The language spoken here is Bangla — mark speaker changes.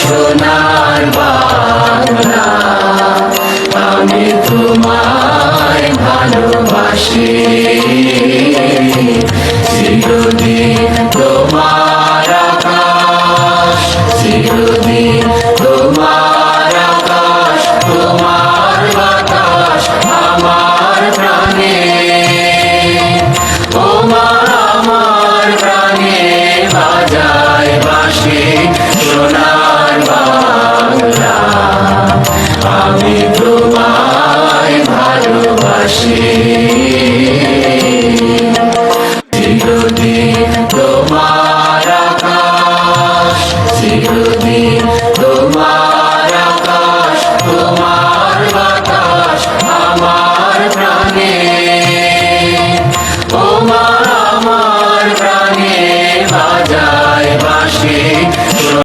Speaker 1: সোনার বাংলা, আমি তোমায় ভালোবাসি। চিরদিন তোমার আকাশ, চিরদিন তোমার আকাশ, তোমার বাতাস আমার প্রাণে। আমার প্রাণে বাজায় বাঁশি সোনার বাংলা, আমি তোমায় ভালোবাসি। চিরদিন তোমার আকাশ, চিরদিন